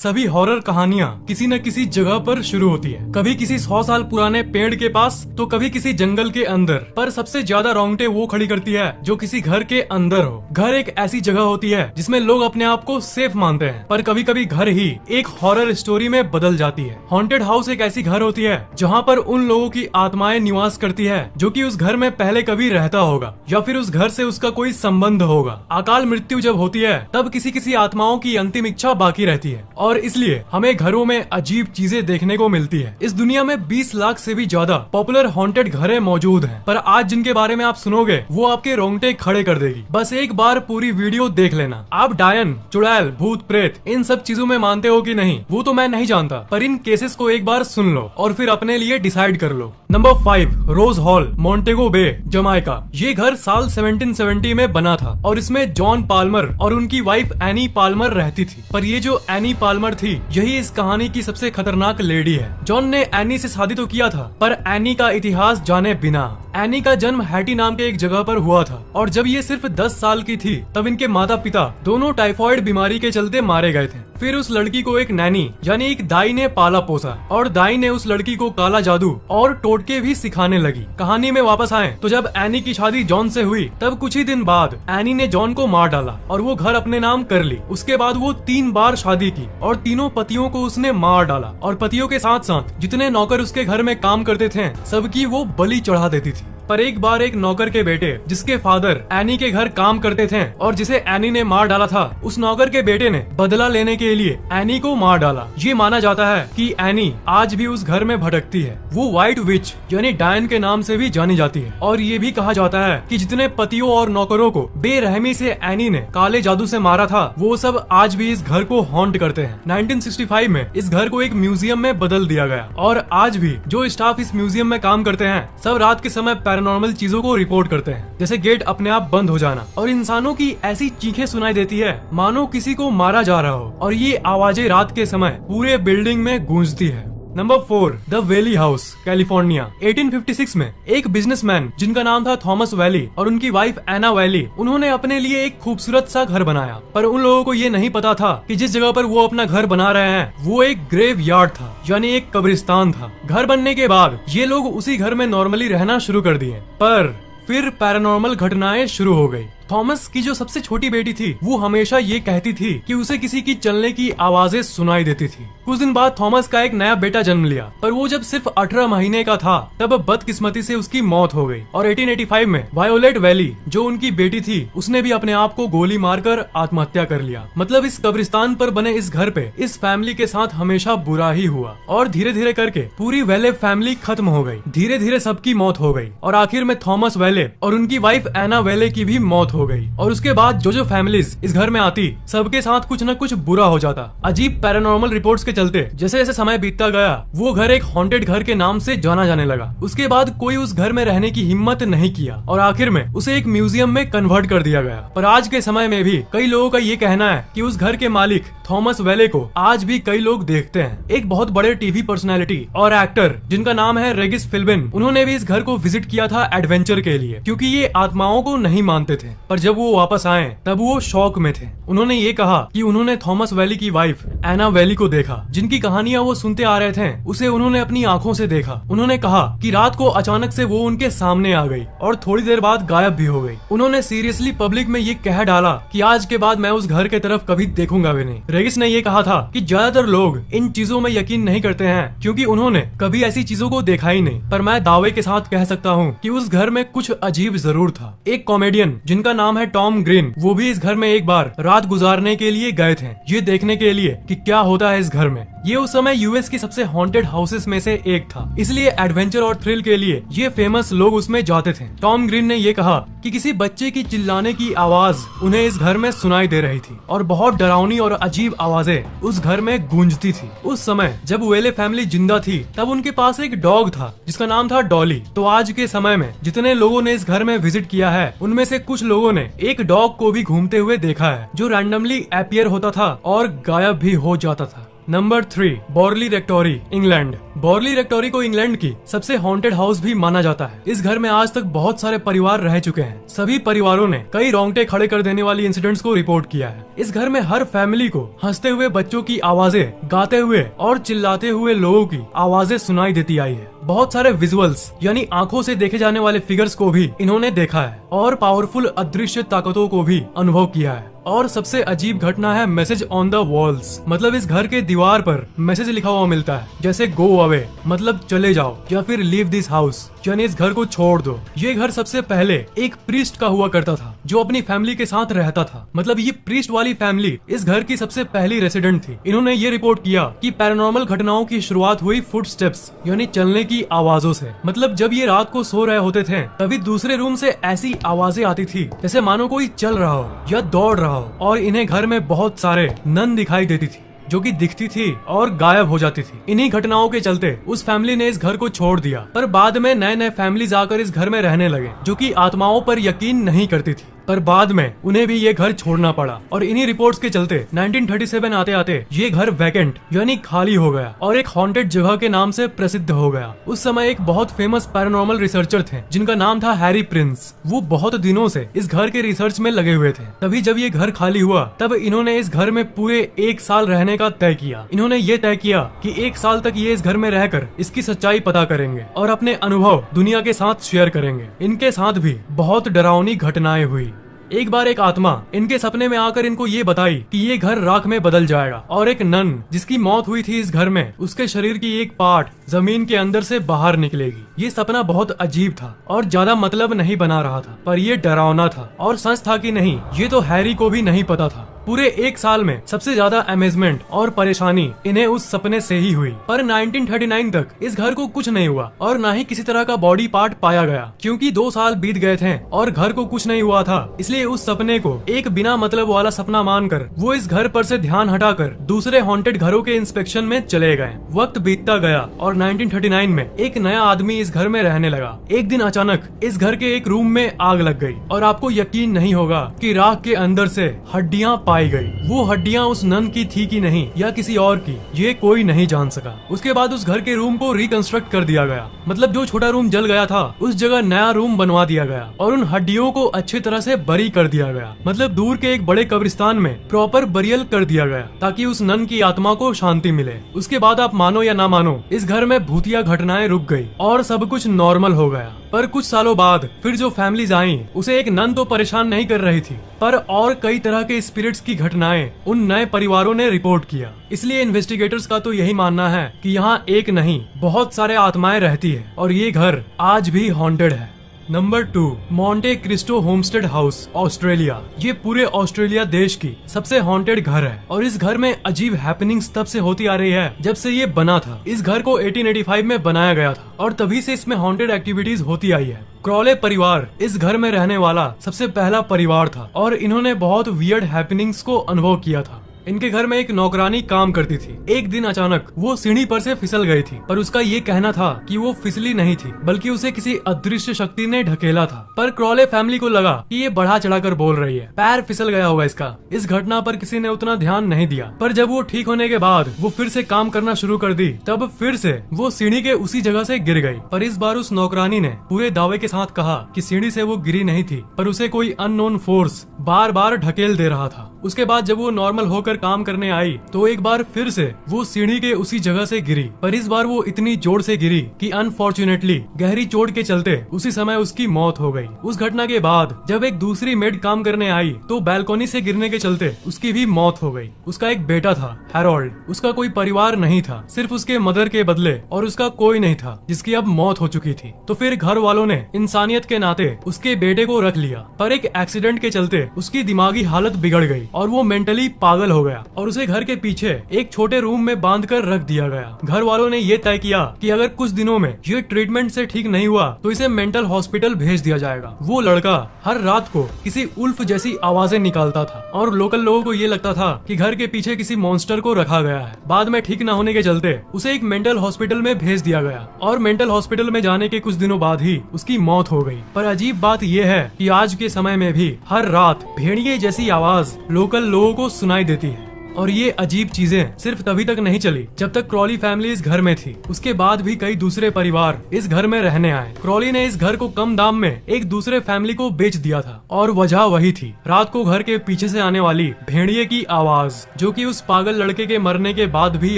सभी हॉरर कहानियाँ किसी न किसी जगह पर शुरू होती है। कभी किसी 100 साल पुराने पेड़ के पास तो कभी किसी जंगल के अंदर। पर सबसे ज्यादा रोंगटे वो खड़ी करती है जो किसी घर के अंदर हो। घर एक ऐसी जगह होती है जिसमें लोग अपने आप को सेफ मानते हैं, पर कभी कभी घर ही एक हॉरर स्टोरी में बदल जाती है। हॉन्टेड हाउस एक ऐसी घर होती है जहाँ पर उन लोगों की आत्माएं निवास करती है जो कि उस घर में पहले कभी रहता होगा या फिर उस घर से उसका कोई संबंध होगा। अकाल मृत्यु जब होती है तब किसी किसी आत्माओं की अंतिम इच्छा बाकी रहती है और इसलिए हमें घरों में अजीब चीजें देखने को मिलती है। इस दुनिया में 20 लाख से भी ज्यादा पॉपुलर हॉन्टेड घरें मौजूद हैं, पर आज जिनके बारे में आप सुनोगे वो आपके रोंगटे खड़े कर देगी। बस एक बार पूरी वीडियो देख लेना। आप डायन, चुड़ैल, भूत प्रेत इन सब चीजों में मानते हो कि नहीं वो तो मैं नहीं जानता, पर इन केसेस को एक बार सुन लो और फिर अपने लिए डिसाइड कर लो। नंबर 5, रोज हॉल, मोंटेगो बे, जमाइका। ये घर साल 1770 में बना था और इसमें जॉन पाल्मर और उनकी वाइफ एनी पाल्मर रहती थी। पर ये जो एनी पाल्मर थी यही इस कहानी की सबसे खतरनाक लेडी है। जॉन ने एनी से शादी तो किया था, पर एनी का इतिहास जाने बिना। एनी का जन्म हैटी नाम के एक जगह पर हुआ था और जब ये सिर्फ 10 साल की थी तब इनके माता पिता दोनों टाइफाइड बीमारी के चलते मारे गए थे। फिर उस लड़की को एक नैनी यानी एक दाई ने पाला पोसा और दाई ने उस लड़की को काला जादू और टोटके भी सिखाने लगी। कहानी में वापस आए तो जब एनी की शादी जॉन से हुई तब कुछ ही दिन बाद एनी ने जॉन को मार डाला और वो घर अपने नाम कर ली। उसके बाद वो 3 बार शादी की और तीनों पतियों को उसने मार डाला और पतियों के साथ साथ जितने नौकर उसके घर में काम करते थे सबकी वो बलि चढ़ा देती थी। पर एक बार एक नौकर के बेटे जिसके फादर एनी के घर काम करते थे और जिसे एनी ने मार डाला था, उस नौकर के बेटे ने बदला लेने के लिए एनी को मार डाला। ये माना जाता है कि एनी आज भी उस घर में भटकती है। वो व्हाइट विच यानी डायन के नाम से भी जानी जाती है और ये भी कहा जाता है कि जितने पतियों और नौकरों को बेरहमी से एनी ने काले जादू से मारा था वो सब आज भी इस घर को हॉन्ट करते हैं। 1965 में इस घर को एक म्यूजियम में बदल दिया गया और आज भी जो स्टाफ इस म्यूजियम में काम करते हैं सब रात के समय पैरानॉर्मल चीजों को रिपोर्ट करते हैं, जैसे गेट अपने आप बंद हो जाना और इंसानों की ऐसी चीखें सुनाई देती है मानो किसी को मारा जा रहा हो और ये आवाजें रात के समय पूरे बिल्डिंग में गूंजती है। Number 4, the valley house, California. 1856 में एक बिजनेसमैन जिनका नाम था थॉमस वैली और उनकी वाइफ एना वैली, उन्होंने अपने लिए एक खूबसूरत सा घर बनाया। पर उन लोगों को ये नहीं पता था कि जिस जगह पर वो अपना घर बना रहे हैं वो एक ग्रेव यार्ड था यानी एक कब्रिस्तान था। घर बनने के बाद ये लोग उसी घर में नॉर्मली रहना शुरू कर दिए, पर फिर पैरानॉर्मल घटनाएं शुरू हो गई। थॉमस की जो सबसे छोटी बेटी थी वो हमेशा ये कहती थी कि उसे किसी की चलने की आवाजें सुनाई देती थी। कुछ दिन बाद थॉमस का एक नया बेटा जन्म लिया, पर वो जब सिर्फ 18 महीने का था तब बदकिस्मती से उसकी मौत हो गई और 1885 में वायोलेट वैली जो उनकी बेटी थी उसने भी अपने आप को गोली मारकर आत्महत्या कर लिया। मतलब इस कब्रिस्तान पर बने इस घर पे इस फैमिली के साथ हमेशा बुरा ही हुआ और धीरे धीरे करके पूरी वैले फैमिली खत्म हो गई। धीरे धीरे सबकी मौत हो गई और आखिर में थॉमस वैले और उनकी वाइफ एना वैले की भी मौत हो गई। और उसके बाद जो फैमिलीज इस घर में आती सबके साथ कुछ न कुछ बुरा हो जाता। अजीब पैरानॉर्मल रिपोर्ट्स के चलते जैसे जैसे समय बीतता गया वो घर एक हॉन्टेड घर के नाम से जाना जाने लगा। उसके बाद कोई उस घर में रहने की हिम्मत नहीं किया और आखिर में उसे एक म्यूजियम में कन्वर्ट कर दिया गया। पर आज के समय में भी कई लोगों का ये कहना है कि उस घर के मालिक थॉमस वैले को आज भी कई लोग देखते हैं। एक बहुत बड़े टीवी पर्सनैलिटी और एक्टर जिनका नाम है रेगिस फिल्बिन, उन्होंने भी इस घर को विजिट किया था एडवेंचर के लिए, क्योंकि ये आत्माओं को नहीं मानते थे। पर जब वो वापस आए तब वो शौक में थे। उन्होंने ये कहा कि उन्होंने थॉमस वैली की वाइफ एना वैली को देखा, जिनकी कहानियां वो सुनते आ रहे थे उसे उन्होंने अपनी आंखों से देखा। उन्होंने कहा कि रात को अचानक से वो उनके सामने आ गई और थोड़ी देर बाद गायब भी हो गई। उन्होंने सीरियसली पब्लिक में ये कह डाला कि आज के बाद मैं उस घर के तरफ कभी देखूंगा भी नहीं। रेगिस ने ये कहा था कि ज्यादातर लोग इन चीजों में यकीन नहीं करते हैं क्योंकि उन्होंने कभी ऐसी चीजों को देखा ही नहीं, पर मैं दावे के साथ कह सकता हूँ कि उस घर में कुछ अजीब जरूर था। एक कॉमेडियन जिनका नाम है टॉम ग्रीन, वो भी इस घर में एक बार रात गुजारने के लिए गए थे, ये देखने के लिए कि क्या होता है इस घर में। ये उस समय यूएस की सबसे हॉन्टेड हाउसेस में से एक था, इसलिए एडवेंचर और थ्रिल के लिए ये फेमस लोग उसमें जाते थे। टॉम ग्रीन ने ये कहा कि किसी बच्चे की चिल्लाने की आवाज उन्हें इस घर में सुनाई दे रही थी और बहुत डरावनी और अजीब आवाजें उस घर में गूंजती थी। उस समय जब वेले फैमिली जिंदा थी तब उनके पास एक डॉग था जिसका नाम था डॉली। तो आज के समय में जितने लोगों ने इस घर में विजिट किया है उनमें से कुछ लोगों ने एक डॉग को भी घूमते हुए देखा है जो रैंडमली अपीयर होता था और गायब भी हो जाता था। Number 3, बॉर्ली रेक्टोरी, England. बॉर्ली रेक्टोरी को इंग्लैंड की सबसे हॉन्टेड हाउस भी माना जाता है। इस घर में आज तक बहुत सारे परिवार रह चुके हैं। सभी परिवारों ने कई रोंगटे खड़े कर देने वाली इंसिडेंट्स को रिपोर्ट किया है। इस घर में हर फैमिली को हंसते हुए बच्चों की आवाजें, गाते हुए और चिल्लाते हुए लोगों की आवाजें सुनाई देती आई है। बहुत सारे विजुअल्स यानी आंखों से देखे जाने वाले फिगर्स को भी इन्होंने देखा है और पावरफुल अदृश्य ताकतों को भी अनुभव किया है। और सबसे अजीब घटना है मैसेज ऑन द वॉल्स, मतलब इस घर के दीवार पर मैसेज लिखा हुआ मिलता है, जैसे गो अवे मतलब चले जाओ, या फिर लीव दिस हाउस यानी इस घर को छोड़ दो। ये घर सबसे पहले एक प्रीस्ट का हुआ करता था जो अपनी फैमिली के साथ रहता था। मतलब ये प्रीस्ट वाली फैमिली इस घर की सबसे पहली रेसिडेंट थी। इन्होंने ये रिपोर्ट किया कि पैरानॉर्मल घटनाओं की शुरुआत हुई फुटस्टेप्स यानी चलने की आवाजों से। मतलब जब ये रात को सो रहे होते थे तभी दूसरे रूम से ऐसी आवाजें आती थी जैसे मानो कोई चल रहा हो या दौड़ रहा हो। और इन्हें घर में बहुत सारे नन दिखाई देती थी जो कि दिखती थी और गायब हो जाती थी। इन्हीं घटनाओं के चलते उस फैमिली ने इस घर को छोड़ दिया, पर बाद में नए नए फैमिलीज आकर इस घर में रहने लगे जो कि आत्माओं पर यकीन नहीं करती थी। पर बाद में उन्हें भी ये घर छोड़ना पड़ा और इन्हीं रिपोर्ट्स के चलते 1937 आते आते ये घर वैकेंट यानी खाली हो गया और एक हॉन्टेड जगह के नाम से प्रसिद्ध हो गया। उस समय एक बहुत फेमस पैरानॉर्मल रिसर्चर थे जिनका नाम था हैरी प्रिंस। वो बहुत दिनों से इस घर के रिसर्च में लगे हुए थे। तभी जब ये घर खाली हुआ तब इन्होंने इस घर में पूरे 1 साल रहने का तय किया। इन्होंने ये तय किया कि 1 साल तक ये इस घर में रहकर इसकी सच्चाई पता करेंगे और अपने अनुभव दुनिया के साथ शेयर करेंगे। इनके साथ भी बहुत डरावनी घटनाएं हुई। एक बार एक आत्मा इनके सपने में आकर इनको ये बताई कि ये घर राख में बदल जाएगा और एक नन जिसकी मौत हुई थी इस घर में, उसके शरीर की एक पार्ट जमीन के अंदर से बाहर निकलेगी। ये सपना बहुत अजीब था और ज्यादा मतलब नहीं बना रहा था, पर ये डरावना था और सच था कि नहीं ये तो हैरी को भी नहीं पता था। पूरे 1 साल में सबसे ज्यादा अमेजमेंट और परेशानी इन्हें उस सपने से ही हुई। पर 1939 तक इस घर को कुछ नहीं हुआ और न ही किसी तरह का बॉडी पार्ट पाया गया, क्योंकि 2 साल बीत गए थे और घर को कुछ नहीं हुआ था। इसलिए उस सपने को एक बिना मतलब वाला सपना मानकर वो इस घर पर से ध्यान हटाकर दूसरे हॉन्टेड घरों के इंस्पेक्शन में चले गए। वक्त बीतता गया और 1939 में एक नया आदमी इस घर में रहने लगा। एक दिन अचानक इस घर के एक रूम में आग लग गई और आपको यकीन नहीं होगा कि राख के अंदर से हड्डियां पाई गई। वो हड्डियां उस नन की थी कि नहीं या किसी और की, ये कोई नहीं जान सका। उसके बाद उस घर के रूम को रिकंस्ट्रक्ट कर दिया गया। मतलब जो छोटा रूम जल गया था उस जगह नया रूम बनवा दिया गया और उन हड्डियों को अच्छी तरह से बरी कर दिया गया। मतलब दूर के एक बड़े कब्रिस्तान में प्रॉपर बरियल कर दिया गया ताकि उस नन की आत्मा को शांति मिले। उसके बाद आप मानो या ना मानो इस घर में भूतिया घटनाएं रुक गई और सब कुछ नॉर्मल हो गया। पर कुछ सालों बाद फिर जो फैमिलीज आई उसे एक नन तो परेशान नहीं कर रही थी, पर और कई तरह के स्पिरिट्स की घटनाएं उन नए परिवारों ने रिपोर्ट किया। इसलिए इन्वेस्टिगेटर्स का तो यही मानना है कि यहाँ एक नहीं बहुत सारे आत्माएं रहती है और ये घर आज भी हॉन्टेड है। Number 2, Monte Christo homestead house, Australia. ये पूरे ऑस्ट्रेलिया देश की सबसे हॉन्टेड घर है और इस घर में अजीब हैपनिंग्स तब से होती आ रही है जब से ये बना था। इस घर को 1885 में बनाया गया था और तभी से इसमें हॉन्टेड एक्टिविटीज होती आई है। क्रॉले परिवार इस घर में रहने वाला सबसे पहला परिवार था और इन्होंने बहुत वियर्ड हैपनिंग्स को अनुभव किया था। इनके घर में एक नौकरानी काम करती थी। एक दिन अचानक वो सीढ़ी पर से फिसल गई थी, पर उसका ये कहना था कि वो फिसली नहीं थी बल्कि उसे किसी अदृश्य शक्ति ने ढकेला था। पर क्रॉले फैमिली को लगा कि ये बढ़ा चढ़ाकर बोल रही है, पैर फिसल गया होगा इसका। इस घटना पर किसी ने उतना ध्यान नहीं दिया, पर जब वो ठीक होने के बाद वो फिर से काम करना शुरू कर दी तब फिर से वो सीढ़ी के उसी जगह से गिर गई। पर इस बार उस नौकरानी ने पूरे दावे के साथ कहा कि सीढ़ी से वो गिरी नहीं थी, पर उसे कोई अननोन फोर्स बार बार ढकेल दे रहा था। उसके बाद जब वो नॉर्मल होकर काम करने आई तो एक बार फिर से वो सीढ़ी के उसी जगह से गिरी, पर इस बार वो इतनी जोर से गिरी कि अनफॉर्चुनेटली गहरी चोट के चलते उसी समय उसकी मौत हो गई। उस घटना के बाद जब एक दूसरी मेड काम करने आई तो बैल्कनी से गिरने के चलते उसकी भी मौत हो गई। उसका एक बेटा था हैरोल्ड, उसका कोई परिवार नहीं था, सिर्फ उसके मदर के बदले, और उसका कोई नहीं था जिसकी अब मौत हो चुकी थी। तो फिर घर वालों ने इंसानियत के नाते उसके बेटे को रख लिया, पर एक एक्सीडेंट के चलते उसकी दिमागी हालत बिगड़ गई और वो मेंटली पागल हो गया और उसे घर के पीछे एक छोटे रूम में बांध कर रख दिया गया। घर वालों ने ये तय किया कि अगर कुछ दिनों में ये ट्रीटमेंट से ठीक नहीं हुआ तो इसे मेंटल हॉस्पिटल भेज दिया जाएगा। वो लड़का हर रात को किसी उल्फ जैसी आवाजें निकालता था और लोकल लोगों को ये लगता था कि घर के पीछे किसी मॉन्स्टर को रखा गया है। बाद में ठीक न होने के चलते उसे एक मेंटल हॉस्पिटल में भेज दिया गया और मेंटल हॉस्पिटल में जाने के कुछ दिनों बाद ही उसकी मौत हो गई। पर अजीब बात यह है कि आज के समय में भी हर रात भेड़िए जैसी आवाज लोकल लोगों को सुनाई देती है। और ये अजीब चीजें सिर्फ तभी तक नहीं चली जब तक क्रॉली फैमिली इस घर में थी। उसके बाद भी कई दूसरे परिवार इस घर में रहने आए। क्रॉली ने इस घर को कम दाम में एक दूसरे फैमिली को बेच दिया था और वजह वही थी, रात को घर के पीछे से आने वाली भेड़िए की आवाज, जो कि उस पागल लड़के के मरने के बाद भी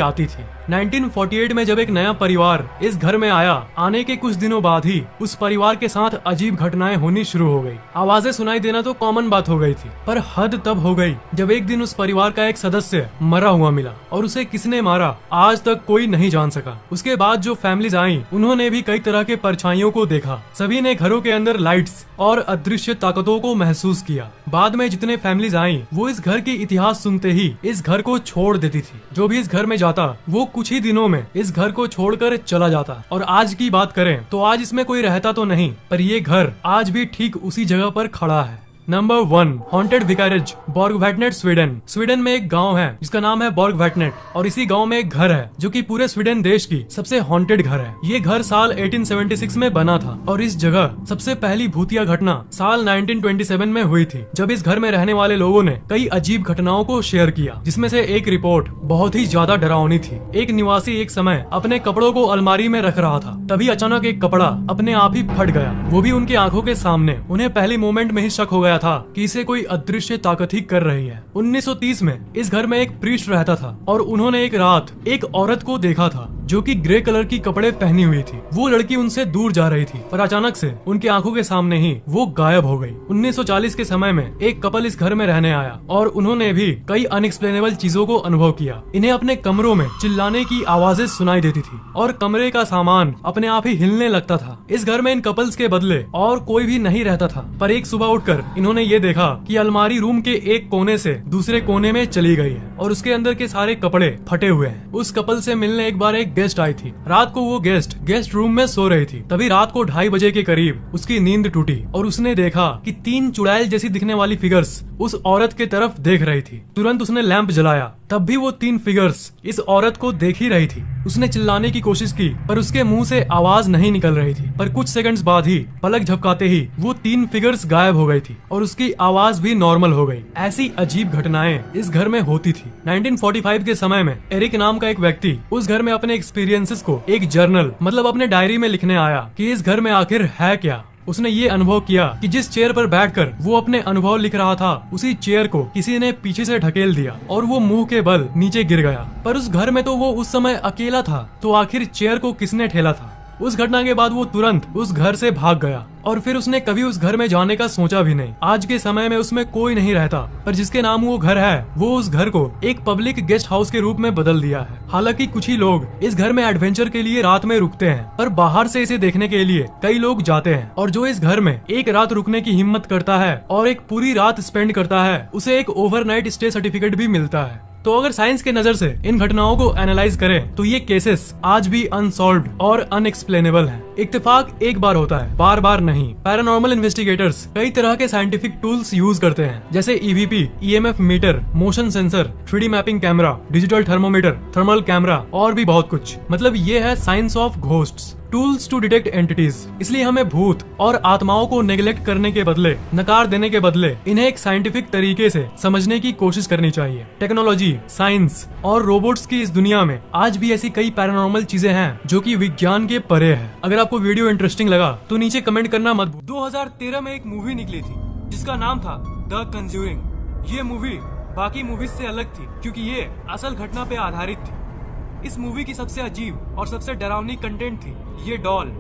आती थी। 1948 में जब एक नया परिवार इस घर में आया, आने के कुछ दिनों बाद ही उस परिवार के साथ अजीब घटनाएं होनी शुरू हो गई। आवाजें सुनाई देना तो कॉमन बात हो गई थी, पर हद तब हो गई जब एक दिन उस परिवार का एक सदस्य मरा हुआ मिला और उसे किसने मारा आज तक कोई नहीं जान सका। उसके बाद जो फैमिलीज आई, उन्होंने भी कई तरह के परछाइयों को देखा। सभी ने घरों के अंदर लाइट्स और अदृश्य ताकतों को महसूस किया। बाद में जितने फैमिलीज आई, वो इस घर के इतिहास सुनते ही इस घर को छोड़ देती थी। जो भी इस घर में जाता वो कुछ ही दिनों में इस घर को छोड़कर चला जाता। और आज की बात करें तो आज इसमें कोई रहता तो नहीं, पर ये घर आज भी ठीक उसी जगह पर खड़ा है। Number 1, haunted vicarage, Borgvattnet, Sweden. Sweden में एक गांव है जिसका नाम है बॉर्गवैटनेट, और इसी गांव में एक घर है जो कि पूरे स्वीडन देश की सबसे हॉन्टेड घर है। ये घर साल 1876 में बना था और इस जगह सबसे पहली भूतिया घटना साल 1927 में हुई थी, जब इस घर में रहने वाले लोगों ने कई अजीब घटनाओं को शेयर किया, जिसमें से एक रिपोर्ट बहुत ही ज्यादा डरावनी थी। एक निवासी एक समय अपने कपड़ों को अलमारी में रख रहा था, तभी अचानक एक कपड़ा अपने आप ही फट गया, वो भी उनकी आंखों के सामने। उन्हें पहले मोमेंट में ही शक हो गया था कि इसे कोई अदृश्य ताकत ही कर रही है। 1930 में इस घर में एक प्रीस्ट रहता था और उन्होंने एक रात एक औरत को देखा था जो कि ग्रे कलर की कपड़े पहनी हुई थी। वो लड़की उनसे दूर जा रही थी, पर अचानक से उनकी आंखों के सामने ही वो गायब हो गई। 1940 के समय में एक कपल इस घर में रहने आया और उन्होंने भी कई अनएक्सप्लेनेबल चीजों को अनुभव किया। इन्हें अपने कमरों में चिल्लाने की आवाजें सुनाई देती थी और कमरे का सामान अपने आप ही हिलने लगता था। इस घर में इन कपल्स के बदले और कोई भी नहीं रहता था, पर एक सुबह उठकर इन्होंने ये देखा कि अलमारी रूम के एक कोने से दूसरे कोने में चली गई है और उसके अंदर के सारे कपड़े फटे हुए हैं। उस कपल से मिलने एक बार एक गेस्ट आई थी। रात को वो गेस्ट रूम में सो रही थी। तभी रात को 2:30 बजे के करीब उसकी नींद टूटी और उसने देखा कि 3 चुड़ैल जैसी दिखने वाली फिगर्स उस औरत के तरफ देख रही थी। तुरंत उसने लैंप जलाया, तब भी वो 3 फिगर्स इस औरत को देख ही रही थी। उसने चिल्लाने की कोशिश की, पर उसके मुंह से आवाज नहीं निकल रही थी। पर कुछ सेकंड्स बाद ही पलक झपकाते ही वो 3 फिगर्स गायब हो गई थी और उसकी आवाज भी नॉर्मल हो गई। ऐसी अजीब घटनाएं इस घर में होती थी। 1945 के समय में एरिक नाम का एक व्यक्ति उस घर में अपने एक्सपीरियंसेस को एक जर्नल मतलब अपने डायरी में लिखने आया कि इस घर में आखिर है क्या। उसने ये अनुभव किया कि जिस चेयर पर बैठकर वो अपने अनुभव लिख रहा था, उसी चेयर को किसी ने पीछे से ढकेल दिया और वो मुंह के बल नीचे गिर गया। पर उस घर में तो वो उस समय अकेला था, तो आखिर चेयर को किसने ठेला था? उस घटना के बाद वो तुरंत उस घर से भाग गया और फिर उसने कभी उस घर में जाने का सोचा भी नहीं। आज के समय में उसमें कोई नहीं रहता, पर जिसके नाम वो घर है, वो उस घर को एक पब्लिक गेस्ट हाउस के रूप में बदल दिया है। हालांकि कुछ ही लोग इस घर में एडवेंचर के लिए रात में रुकते हैं, पर बाहर से इसे देखने के लिए कई लोग जाते हैं। और जो इस घर में एक रात रुकने की हिम्मत करता है और एक पूरी रात स्पेंड करता है, उसे एक ओवरनाइट स्टे सर्टिफिकेट भी मिलता है। तो अगर साइंस के नजर से इन घटनाओं को एनालाइज करें तो ये केसेस आज भी अनसॉल्व्ड और अनएक्सप्लेनेबल हैं। इत्तेफाक एक बार होता है, बार बार नहीं। पैरानॉर्मल इन्वेस्टिगेटर्स कई तरह के साइंटिफिक टूल्स यूज करते हैं, जैसे EVP, EMF meter, motion sensor, 3D mapping camera, digital thermometer, thermal camera और भी बहुत कुछ। मतलब ये है science of ghosts, tools to detect entities. इसलिए हमें भूत और आत्माओं को नेग्लेक्ट करने के बदले, नकार देने के बदले, इन्हें एक साइंटिफिक तरीके से समझने की कोशिश करनी चाहिए। टेक्नोलॉजी, साइंस और रोबोट्स की इस दुनिया में आज भी ऐसी कई पैरानॉर्मल चीजें हैं जो कि विज्ञान के परे है। अगर आपको वीडियो इंटरेस्टिंग लगा तो नीचे कमेंट करना मत भूलिए। 2013 में एक मूवी निकली थी जिसका नाम था द कंज्यूरिंग। ये मूवी बाकी मूवीज से अलग थी क्योंकि ये असल घटना पे आधारित थी। इस मूवी की सबसे अजीब और सबसे डरावनी कंटेंट थी ये डॉल,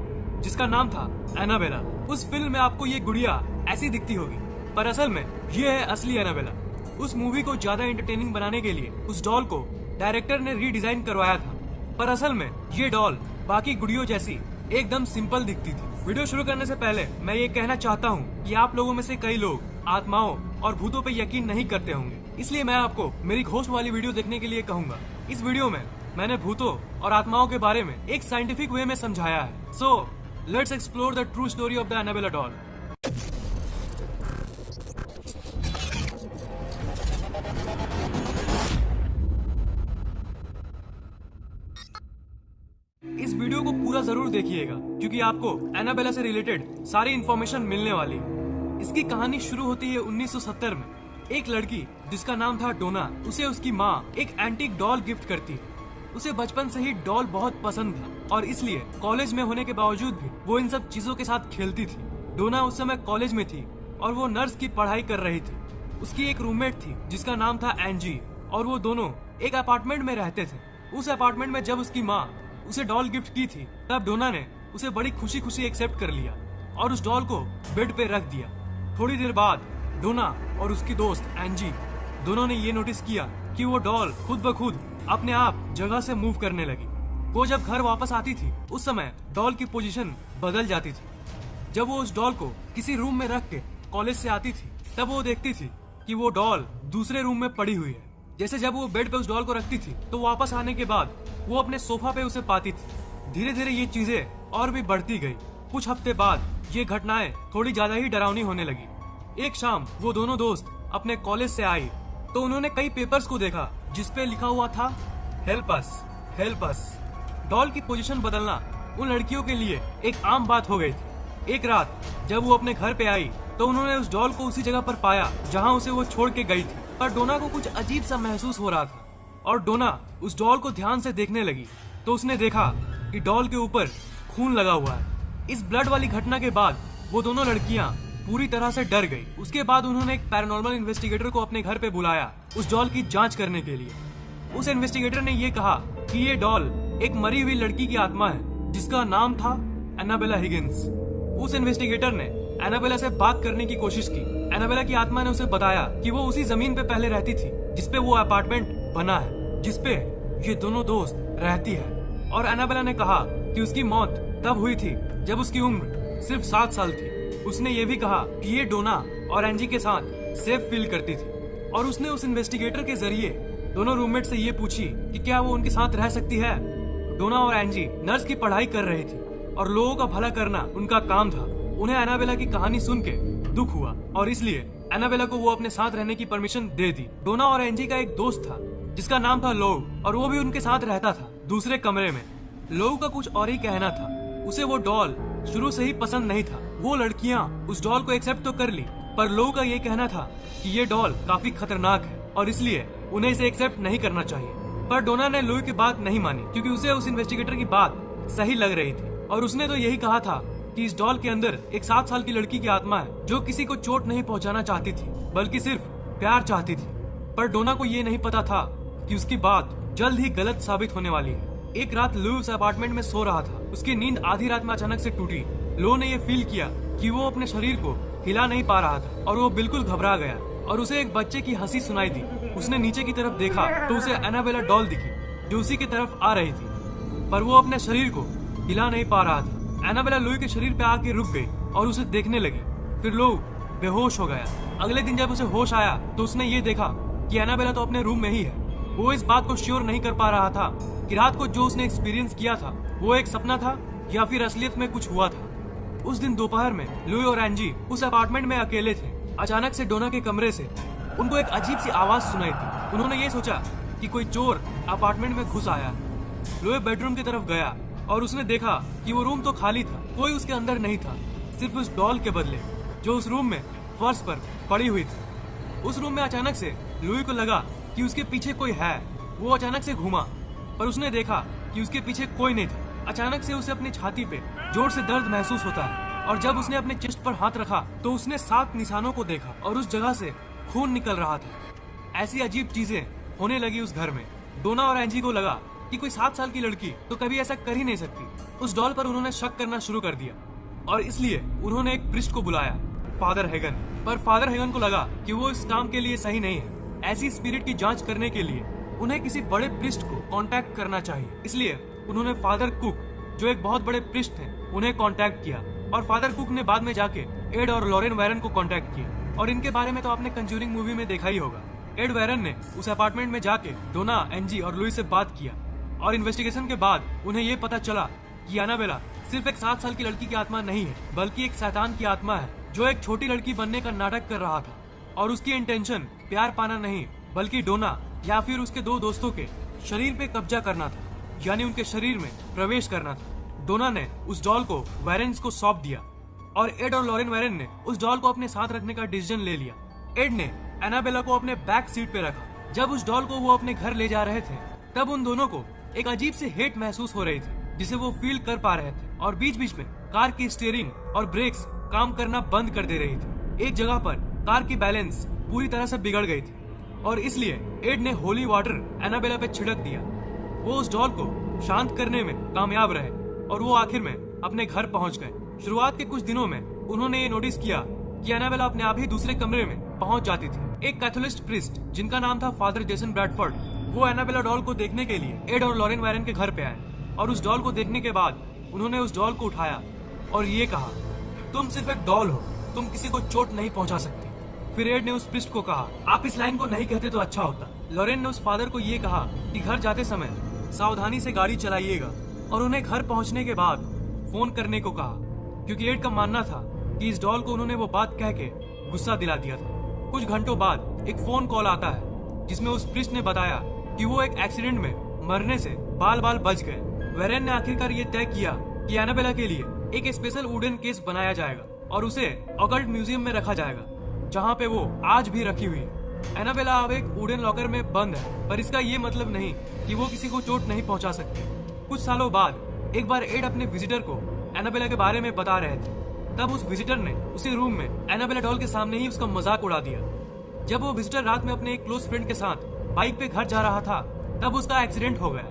जिसका नाम था एनाबेला। उस फिल्म में आपको ये गुड़िया ऐसी दिखती होगी, पर असल में ये है असली एनाबेला। उस मूवी को ज्यादा एंटरटेनिंग बनाने के लिए उस डॉल को डायरेक्टर ने रीडिजाइन करवाया था, पर असल में ये डॉल बाकी गुड़ियों जैसी एकदम सिंपल दिखती थी। वीडियो शुरू करने से पहले मैं ये कहना चाहता हूँ कि आप लोगों में से कई लोग आत्माओं और भूतों पे यकीन नहीं करते होंगे, इसलिए मैं आपको मेरी घोस्ट वाली वीडियो देखने के लिए कहूंगा। इस वीडियो में मैंने भूतों और आत्माओं के बारे में एक साइंटिफिक वे में समझाया है। So let's explore the true story of the Annabelle doll. इस वीडियो को पूरा जरूर देखिएगा क्योंकि आपको एनाबेला से रिलेटेड सारी इंफॉर्मेशन मिलने वाली है। इसकी कहानी शुरू होती है 1970 में, एक लड़की जिसका नाम था डोना, उसे उसकी माँ एक एंटीक डॉल गिफ्ट करती है। उसे बचपन से ही डॉल बहुत पसंद था और इसलिए कॉलेज में होने के बावजूद भी वो इन सब चीजों के साथ खेलती थी। डोना उस समय कॉलेज में थी और वो नर्स की पढ़ाई कर रही थी। उसकी एक रूममेट थी जिसका नाम था एंजी और वो दोनों एक अपार्टमेंट में रहते थे। उस अपार्टमेंट में जब उसकी माँ उसे डॉल गिफ्ट की थी तब डोना ने उसे बड़ी खुशी खुशी एक्सेप्ट कर लिया और उस डॉल को बेड पे रख दिया। थोड़ी देर बाद डोना और उसकी दोस्त एंजी दोनों ने ये नोटिस किया कि वो डॉल खुद ब खुद अपने आप जगह से मूव करने लगी। वो जब घर वापस आती थी उस समय डॉल की पोजीशन बदल जाती थी। जब वो उस डॉल को किसी रूम में रख के कॉलेज से आती थी तब वो देखती थी कि वो डॉल दूसरे रूम में पड़ी हुई है। जैसे जब वो बेड पे उस डॉल को रखती थी तो वापस आने के बाद वो अपने सोफा पे उसे पाती थी। धीरे धीरे ये चीजें और भी बढ़ती गई। कुछ हफ्ते बाद ये घटनाएं थोड़ी ज्यादा ही डरावनी होने लगी। एक शाम वो दोनों दोस्त अपने कॉलेज से आई तो उन्होंने कई पेपर्स को देखा जिसपे लिखा हुआ था help us, help us. Doll की पोजीशन बदलना उन लड़कियों के लिए एक आम बात हो गई थी। एक रात जब वो अपने घर पे आई तो उन्होंने उस डॉल को उसी जगह पर पाया जहां उसे वो छोड़ के गई थी। पर डोना को कुछ अजीब सा महसूस हो रहा था और डोना उस डॉल को ध्यान से देखने लगी तो उसने देखा कि डॉल के ऊपर खून लगा हुआ है। इस ब्लड वाली घटना के बाद वो दोनों लड़कियां पूरी तरह से डर गई। उसके बाद उन्होंने एक पैरानॉर्मल इन्वेस्टिगेटर को अपने घर पे बुलाया उस डॉल की जांच करने के लिए। उस इन्वेस्टिगेटर ने ये कहा कि ये डॉल एक मरी हुई लड़की की आत्मा है जिसका नाम था एनाबेला हिगिंस। उस इन्वेस्टिगेटर ने एनाबेला से बात करने की कोशिश की। एनाबेला की आत्मा ने उसे बताया कि वो उसी जमीन पे पहले रहती थी जिसपे वो अपार्टमेंट बना है, जिसपे ये दोनों दोस्त रहती है। और एनाबेला ने कहा कि उसकी मौत तब हुई थी जब उसकी उम्र सिर्फ 7 साल थी। उसने ये भी कहा कि ये डोना और एंजी के साथ सेफ फील करती थी। और उसने उस इन्वेस्टिगेटर के जरिए दोनों रूममेट से ये पूछी कि क्या वो उनके साथ रह सकती है। डोना और एंजी नर्स की पढ़ाई कर रही थी और लोगों का भला करना उनका काम था। उन्हें एनाबेला की कहानी सुन के दुख हुआ और इसलिए एनाबेला को वो अपने साथ रहने की परमिशन दे दी। डोना और एंजी का एक दोस्त था जिसका नाम था लोउ और वो भी उनके साथ रहता था दूसरे कमरे में। लोउ का कुछ और ही कहना था। उसे वो डॉल शुरू से ही पसंद नहीं था। वो लड़कियां उस डॉल को एक्सेप्ट तो कर ली पर लोउ का ये कहना था कि ये डॉल काफी खतरनाक है और इसलिए उन्हें इसे एक्सेप्ट नहीं करना चाहिए। पर डोना ने लोउ की बात नहीं मानी क्योंकि उसे उस इन्वेस्टिगेटर की बात सही लग रही थी और उसने तो यही कहा था कि इस डॉल के अंदर एक 7 साल की लड़की की आत्मा है जो किसी को चोट नहीं पहुंचाना चाहती थी बल्कि सिर्फ प्यार चाहती थी। पर डोना को ये नहीं पता था कि उसकी बात जल्द ही गलत साबित होने वाली है। एक रात लो उस अपार्टमेंट में सो रहा था। उसकी नींद आधी रात में अचानक से टूटी। लो ने ये फील किया कि वो अपने शरीर को हिला नहीं पा रहा था और वो बिल्कुल घबरा गया और उसे एक बच्चे की हंसी सुनाई दी। उसने नीचे की तरफ देखा तो उसे एनाबेला डॉल दिखी जो उसी की तरफ आ रही थी पर वो अपने शरीर को हिला नहीं पा रहा था। एनाबेला लोई के शरीर पे आके रुक गई और उसे देखने लगी। फिर लो बेहोश हो गया। अगले दिन जब उसे होश आया तो उसने ये देखा कि एनाबेला तो अपने रूम में ही है। वो इस बात को श्योर नहीं कर पा रहा था कि रात को जो उसने एक्सपीरियंस किया था वो एक सपना था या फिर असलियत में कुछ हुआ था। उस दिन दोपहर में लुई और एंजी उस अपार्टमेंट में अकेले थे। अचानक से डोना के कमरे से उनको एक अजीब सी आवाज सुनाई थी। उन्होंने ये सोचा कि कोई चोर अपार्टमेंट में घुस आया। लुई बेडरूम की तरफ गया और उसने देखा कि वो रूम तो खाली था, कोई उसके अंदर नहीं था, सिर्फ उस डॉल के बदले जो उस रूम में फर्श पर पड़ी हुई थी। उस रूम में अचानक से लुई को लगा कि उसके पीछे कोई है। वो अचानक से घूमा पर उसने देखा कि उसके पीछे कोई नहीं था। अचानक से उसे अपनी छाती पे जोर से दर्द महसूस होता है और जब उसने अपने चेस्ट पर हाथ रखा तो उसने 7 निशानों को देखा और उस जगह से खून निकल रहा था। ऐसी अजीब चीजें होने लगी उस घर में। डोना और एंजी को लगा कि कोई 7 साल की लड़की तो कभी ऐसा कर ही नहीं सकती। उस डॉल पर उन्होंने शक करना शुरू कर दिया और इसलिए उन्होंने एक प्रिस्ट को बुलाया, फादर हेगन। पर फादर हेगन को लगा कि वो इस काम के लिए सही नहीं है। ऐसी स्पिरिट की जांच करने के लिए उन्हें किसी बड़े प्रिस्ट को कांटेक्ट करना चाहिए। इसलिए उन्होंने फादर कुक जो एक बहुत बड़े प्रिस्ट थे उन्हें कांटेक्ट किया और फादर कुक ने बाद में जाके एड और लॉरेन वैरन को कांटेक्ट किया। और इनके बारे में तो आपने कंज्यूरिंग मूवी में देखा ही होगा। एड वैरन ने उस अपार्टमेंट में जाके डोना, एंजी और लुई से बात किया और इन्वेस्टिगेशन के बाद उन्हें ये पता चला कि एनाबेला सिर्फ एक 7 साल की लड़की की आत्मा नहीं है बल्कि एक शैतान की आत्मा है जो एक छोटी लड़की बनने का नाटक कर रहा था और उसकी इंटेंशन प्यार पाना नहीं बल्कि डोना या फिर उसके 2 दोस्तों के शरीर पे कब्जा करना था, यानी उनके शरीर में प्रवेश करना था। डोना ने उस डॉल को वैरेंस को सौंप दिया और एड और लॉरेन वैरन ने उस डॉल को अपने साथ रखने का डिसीजन ले लिया। एड ने एनाबेला को अपने बैक सीट पे रखा। जब उस डॉल को वो अपने घर ले जा रहे थे तब उन दोनों को एक अजीब सी हेट महसूस हो रही थी जिसे वो फील कर पा रहे थे, और बीच बीच में कार की स्टीयरिंग और ब्रेक्स काम करना बंद कर दे रही थी। एक जगह पर कार की बैलेंस पूरी तरह से बिगड़ गई थी और इसलिए एड ने होली वाटर एनाबेला पे छिड़क दिया। वो उस डॉल को शांत करने में कामयाब रहे और वो आखिर में अपने घर पहुंच गए। शुरुआत के कुछ दिनों में उन्होंने ये नोटिस किया कि एनाबेला अपने आप ही दूसरे कमरे में पहुंच जाती थी। एक कैथोलिस्ट प्रीस्ट जिनका नाम था फादर जेसन ब्रैडफोर्ड, वो एनाबेला डॉल को देखने के लिए एड और लॉरेन वारेन के घर पे आए और उस डॉल को देखने के बाद उन्होंने उस डॉल को उठाया और ये कहा, तुम सिर्फ एक डॉल हो, तुम किसी को चोट नहीं पहुंचा सकती। फिर एड ने उस प्रीस्ट को कहा, आप इस लाइन को नहीं कहते तो अच्छा होता। लॉरेन ने उस फादर को ये कहा कि घर जाते समय सावधानी से गाड़ी चलाइएगा और उन्हें घर पहुंचने के बाद फोन करने को कहा, क्योंकि एड का मानना था कि इस डॉल को उन्होंने वो बात कह के गुस्सा दिला दिया था। कुछ घंटों बाद एक फोन कॉल आता है जिसमें उस प्रीस्ट ने बताया कि वो एक एक्सीडेंट में मरने से बाल बाल बच गए। वेरेन ने आखिरकार ये तय किया कि एनाबेला के लिए एक स्पेशल वुडन केस बनाया जाएगा और उसे ऑकल्ट म्यूजियम में रखा जाएगा, जहाँ पे वो आज भी रखी हुई है। एनाबेला अब एक वुडन लॉकर में बंद है, पर इसका ये मतलब नहीं कि वो किसी को चोट नहीं पहुंचा सकती। कुछ सालों बाद एक बार एड अपने विजिटर को एनाबेला के बारे में बता रहे थे, तब उस विजिटर ने उसी रूम में एनाबेला डॉल के सामने ही उसका मजाक उड़ा दिया। जब वो विजिटर रात में अपने एक क्लोज फ्रेंड के साथ बाइक पे घर जा रहा था तब उसका एक्सीडेंट हो गया,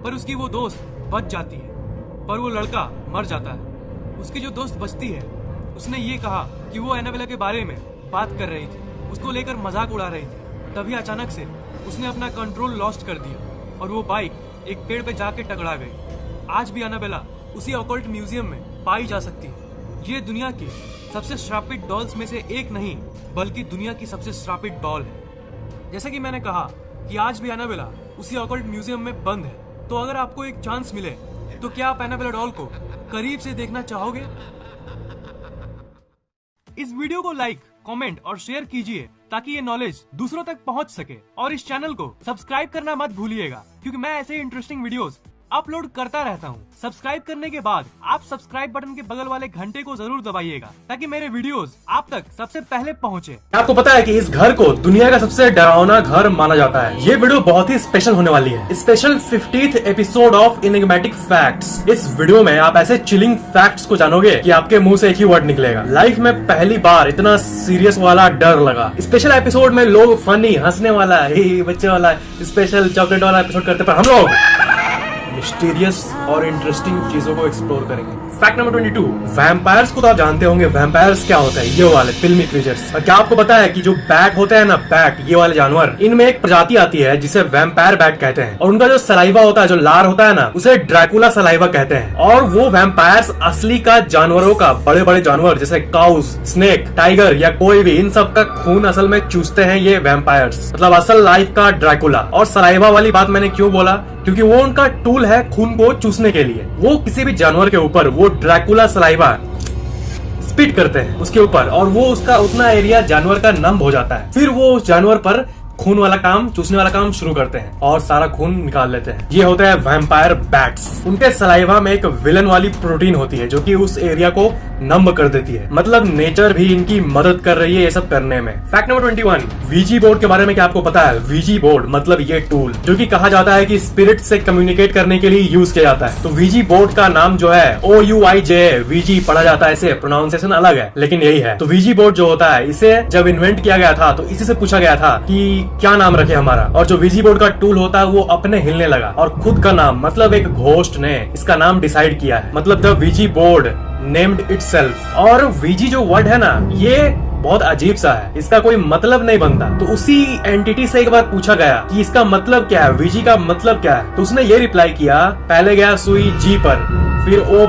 पर उसकी वो दोस्त बच जाती है, पर वो लड़का मर जाता है। उसकी जो दोस्त बचती है उसने ये कहा कि वो एनाबेला के बारे में बात कर रही थी, उसको लेकर मजाक उड़ा रही थी। तभी अचानक से उसने अपना कंट्रोल लॉस्ट कर दिया और वो बाइक एक पेड़ पे जाके टकरा गई। आज भी एनाबेला उसी ऑकल्ट म्यूजियम में पाई जा सकती है। ये दुनिया की सबसे श्रापित डॉल्स में से एक नहीं, बल्कि दुनिया की सबसे श्रापित डॉल है। जैसे कि मैंने कहा कि आज भी एनाबेला उसी ऑकल्ट म्यूजियम में बंद है, तो अगर आपको एक चांस मिले तो क्या आप एनाबेला डॉल को करीब से देखना चाहोगे? इस वीडियो को लाइक, कमेंट और शेयर कीजिए ताकि ये नॉलेज दूसरों तक पहुंच सके, और इस चैनल को सब्सक्राइब करना मत भूलिएगा क्योंकि मैं ऐसे इंटरेस्टिंग वीडियोस अपलोड करता रहता हूँ। सब्सक्राइब करने के बाद आप सब्सक्राइब बटन के बगल वाले घंटे को जरूर दबाइएगा ताकि मेरे वीडियोस आप तक सबसे पहले पहुँचे। आपको पता है कि इस घर को दुनिया का सबसे डरावना घर माना जाता है। ये वीडियो बहुत ही स्पेशल होने वाली है, special 50th episode of enigmatic facts. इस वीडियो में आप ऐसे चिलिंग फैक्ट्स को जानोगे कि आपके मुंह से एक ही वर्ड निकलेगा। लाइफ में पहली बार इतना सीरियस वाला डर लगा। स्पेशल एपिसोड में लोग फनी, हंसने वाला, बच्चे वाला, स्पेशल चॉकलेट वाला एपिसोड करते, पर हम लोग मिस्टीरियस और इंटरेस्टिंग चीजों को एक्सप्लोर करेंगे। फैक्ट नंबर 22, वैम्पायर्स को तो आप जानते होंगे। वैम्पायर्स क्या होता है? ये वाले फिल्मी क्रीचर्स। और क्या आपको पता है कि जो बैट होते हैं ना, बैट, ये वाले जानवर, इनमें एक प्रजाति आती है जिसे वैम्पायर बैट कहते हैं, और उनका जो सलाइवा होता है, जो लार होता है ना, उसे ड्रैकुला सलाइवा कहते हैं। और वो वैम्पायर्स असली का जानवरों का, बड़े बड़े जानवर जैसे काउस, स्नेक, टाइगर या कोई भी, इन सब का खून असल में चूसते हैं ये वैम्पायर्स, मतलब असल लाइफ का ड्रैकुला। और सलाइवा वाली बात मैंने क्यों बोला? क्योंकि वो उनका टूल है खून को चूसने के लिए। वो किसी भी जानवर के ऊपर वो ड्रैकुला सलाइवा स्पिट करते हैं उसके ऊपर, और वो उसका उतना एरिया जानवर का नम हो जाता है। फिर वो उस जानवर पर खून वाला काम, चूसने वाला काम शुरू करते हैं और सारा खून निकाल लेते हैं। ये होता है वैम्पायर बैट्स। उनके सलाइवा में एक विलन वाली प्रोटीन होती है जो कि उस एरिया को नम कर देती है। मतलब नेचर भी इनकी मदद कर रही है ये सब करने में। फैक्ट नंबर 21, वीजी बोर्ड के बारे में क्या आपको पता है? वीजी बोर्ड मतलब ये टूल जो कि कहा जाता है कि स्पिरिट से कम्युनिकेट करने के लिए यूज किया जाता है। तो वीजी बोर्ड का नाम जो है OUIJ, वीजी पढ़ा जाता है, इसे प्रोनाउंसिएशन अलग है लेकिन यही है। तो वीजी बोर्ड जो होता है, इसे जब इन्वेंट किया गया था तो इसी से पूछा गया था कि क्या नाम रखे हमारा, और जो वीजी बोर्ड का टूल होता है वो अपने हिलने लगा और खुद का नाम, मतलब एक घोस्ट ने इसका नाम डिसाइड किया है, मतलब the Ouija board named itself. और वीजी जो वर्ड है ना, ये बहुत अजीब सा है, इसका कोई मतलब नहीं बनता। तो उसी एंटिटी से एक बार पूछा गया कि इसका मतलब क्या है, वीजी का मतलब क्या है, तो उसने ये रिप्लाई किया, पहले गया सुई जी पर, फिर ओ